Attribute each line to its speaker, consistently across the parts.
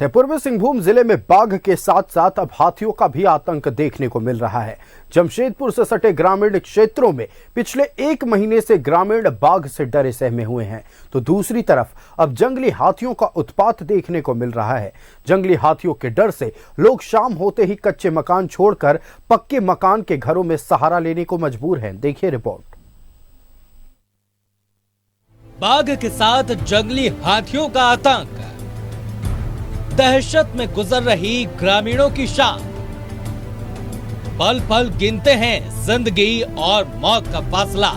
Speaker 1: पूर्वी सिंहभूम जिले में बाघ के साथ साथ अब हाथियों का भी आतंक देखने को मिल रहा है। जमशेदपुर से सटे ग्रामीण क्षेत्रों में पिछले 1 महीने से ग्रामीण बाघ से डरे सहमे हुए हैं, तो दूसरी तरफ अब जंगली हाथियों का उत्पात देखने को मिल रहा है। जंगली हाथियों के डर से लोग शाम होते ही कच्चे मकान छोड़कर पक्के मकान के घरों में सहारा लेने को मजबूर हैं। देखिए रिपोर्ट।
Speaker 2: बाघ के साथ जंगली हाथियों का आतंक, दहशत में गुजर रही ग्रामीणों की शाम। पल पल गिनते हैं जिंदगी और मौत का फासला।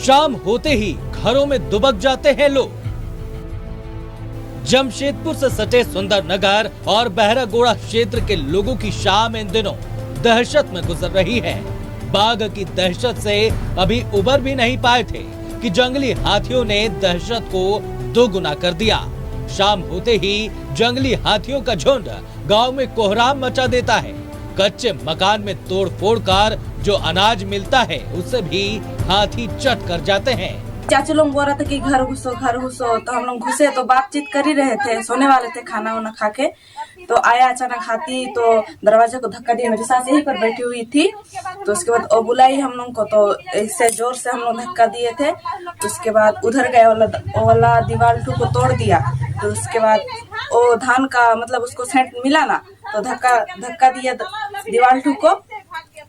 Speaker 2: शाम होते ही घरों में दुबक जाते हैं लोग। जमशेदपुर से सटे सुंदरनगर और बहरागोड़ा क्षेत्र के लोगों की शाम इन दिनों दहशत में गुजर रही है। बाघ की दहशत से अभी उबर भी नहीं पाए थे कि जंगली हाथियों ने दहशत को दोगुना कर दिया। शाम होते ही जंगली हाथियों का झुंड गांव में कोहराम मचा देता है। कच्चे मकान में तोड़ फोड़ कर जो अनाज मिलता है उससे भी हाथी चट कर जाते हैं।
Speaker 3: चाचू लोग बोल रहे थे कि घर घुसो तो हम लोग घुसे तो बातचीत कर ही रहे थे, सोने वाले थे खाना वाना खा के। तो आया अचानक हाथी, तो दरवाजे को धक्का दिया। मेरी सास यहीं पर बैठी हुई थी, तो उसके बाद वो बुलाई हम लोग को, तो इससे जोर से हम लोग धक्का दिए थे। तो उसके बाद उधर गए, वाला दीवार को तोड़ दिया। तो उसके बाद वो धान का मतलब उसको सेंट मिला ना, तो धक्का दिया दीवार को।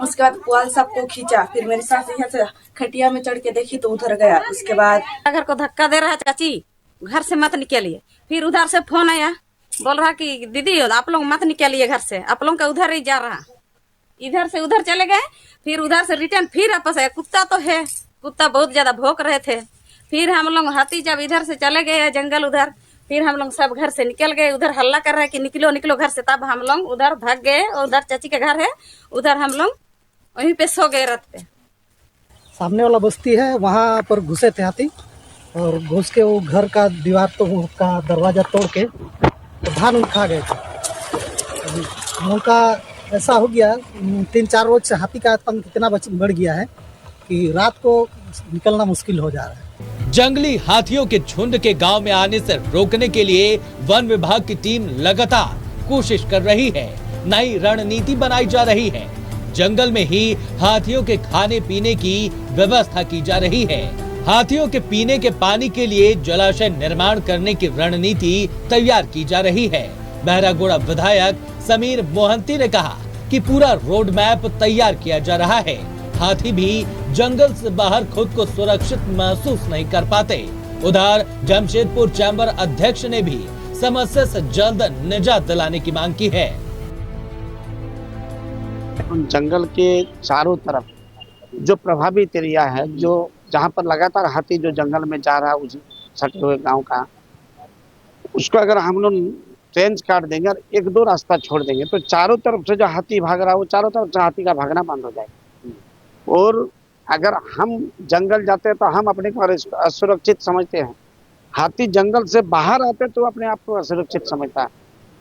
Speaker 3: उसके बाद पुआल सबको खींचा। फिर मेरी सास यहाँ से खटिया में चढ़ के देखी तो उधर गया। उसके बाद
Speaker 4: घर को धक्का दे रहा है, चाची घर से मत निकलिए। फिर उधर से फोन आया, बोल रहा कि दीदी आप लोग मत निकलिए घर से, आप लोग का उधर ही जा रहा। इधर से उधर चले गए, फिर उधर से रिटर्न फिर वापस आया। कुत्ता तो है, कुत्ता बहुत ज्यादा भौंक रहे थे। फिर हम लोग हाथी जब इधर से चले गए जंगल उधर, फिर हम लोग सब घर से निकल गए। उधर हल्ला कर रहे हैं कि निकलो निकलो घर से। तब हम लोग उधर भाग गए, उधर चाची का घर है, उधर हम लोग वहीं पे सो गए रात पे।
Speaker 5: सामने वाला बस्ती है, वहाँ पर घुसे थे हाथी, और घुस के वो घर का दीवार तो का दरवाजा तोड़ के तो धान खा गए थे। हम लोग का ऐसा हो गया, 3-4 रोज से हाथी का आतंक इतना बढ़ गया है कि रात को निकलना मुश्किल हो जा रहा है।
Speaker 2: जंगली हाथियों के झुंड के गांव में आने से रोकने के लिए वन विभाग की टीम लगातार कोशिश कर रही है। नई रणनीति बनाई जा रही है। जंगल में ही हाथियों के खाने पीने की व्यवस्था की जा रही है। हाथियों के पीने के पानी के लिए जलाशय निर्माण करने की रणनीति तैयार की जा रही है। बहरागोड़ा विधायक समीर मोहंती ने कहा कि पूरा रोड मैप तैयार किया जा रहा है। हाथी भी जंगल से बाहर खुद को सुरक्षित महसूस नहीं कर पाते। उधर जमशेदपुर चैम्बर अध्यक्ष ने भी समस्या से जल्द निजात दिलाने की मांग की है।
Speaker 6: जंगल के चारों तरफ जो प्रभावित एरिया है, जो जहाँ पर लगातार हाथी जो जंगल में जा रहा है उस सटे हुए गांव का, उसको अगर हम लोग ट्रेंच काट देंगे और 1-2 रास्ता छोड़ देंगे तो चारों तरफ से जो हाथी भाग रहा है वो चारों तरफ से हाथी का भागना बंद हो जाएगा। और अगर हम जंगल जाते हैं तो हम अपने को असुरक्षित समझते हैं। हाथी जंगल से बाहर आते तो अपने आप को असुरक्षित समझता है,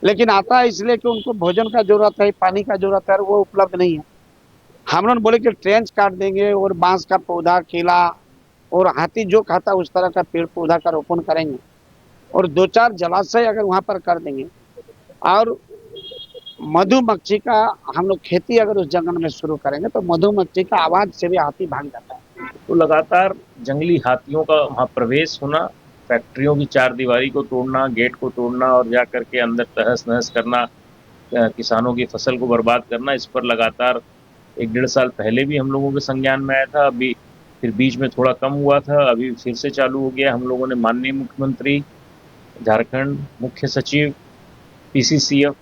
Speaker 6: लेकिन आता है इसलिए कि उनको भोजन का जरूरत है, पानी का जरूरत है, वो उपलब्ध नहीं है। हम लोग बोले कि ट्रेंच काट देंगे और बांस का पौधा, केला और हाथी जो खाता है उस तरह का पेड़ पौधा का रोपण करेंगे और 2-4 जलाशय अगर वहाँ पर कर देंगे और मधुमक्खी का हम लोग खेती अगर उस जंगल में शुरू करेंगे तो मधुमक्खी का आवाज से भी हाथी भाग जाता है।
Speaker 7: तो लगातार जंगली हाथियों का वहाँ प्रवेश होना, फैक्ट्रियों की 4 दीवारी को तोड़ना, गेट को तोड़ना और जा करके अंदर तहस नहस करना, किसानों की फसल को बर्बाद करना, इस पर लगातार 1-1.5 साल पहले भी हम लोगों के संज्ञान में आया था। अभी फिर बीच में थोड़ा कम हुआ था, अभी फिर से चालू हो गया। हम लोगों ने माननीय मुख्यमंत्री, झारखंड मुख्य सचिव, PCCF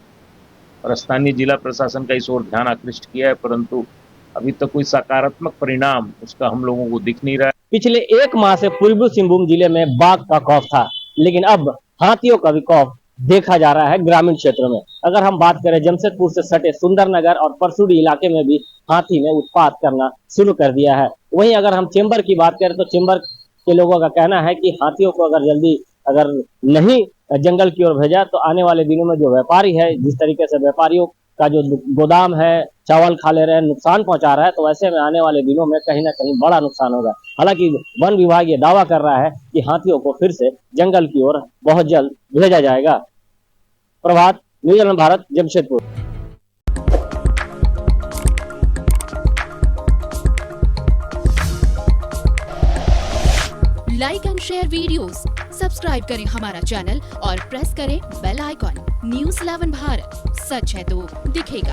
Speaker 7: और स्थानीय जिला प्रशासन का इस ओर ध्यान आकृष्ट किया है, परंतु अभी तक कोई सकारात्मक परिणाम उसका हम लोगों को दिख नहीं रहा है।
Speaker 8: पिछले 1 माह से पूर्वी सिंहभूम जिले में बाघ का खौफ था, लेकिन अब हाथियों का भी खौफ देखा जा रहा है ग्रामीण क्षेत्रों में। अगर हम बात करें जमशेदपुर से सटे सुंदरनगर और परसुडी इलाके में भी हाथी ने उत्पात करना शुरू कर दिया है। वहीं अगर हम चेंबर की बात करें तो चेंबर के लोगों का कहना है कि हाथियों को अगर जल्दी नहीं जंगल की ओर भेजा तो आने वाले दिनों में जो व्यापारी है, जिस तरीके से व्यापारियों का जो गोदाम है चावल खा ले रहे हैं, नुकसान पहुंचा रहा है, तो ऐसे में आने वाले दिनों में कहीं ना कहीं बड़ा नुकसान होगा। हालांकि वन विभाग ये दावा कर रहा है कि हाथियों को फिर से जंगल की ओर बहुत जल्द भेजा जाएगा। Prabhat, news 11 Bharat, Jamshedpur.
Speaker 9: Like and share videos, subscribe करें हमारा चैनल और प्रेस करें बेल आइकॉन। न्यूज़ 11 भारत, सच है तो दिखेगा।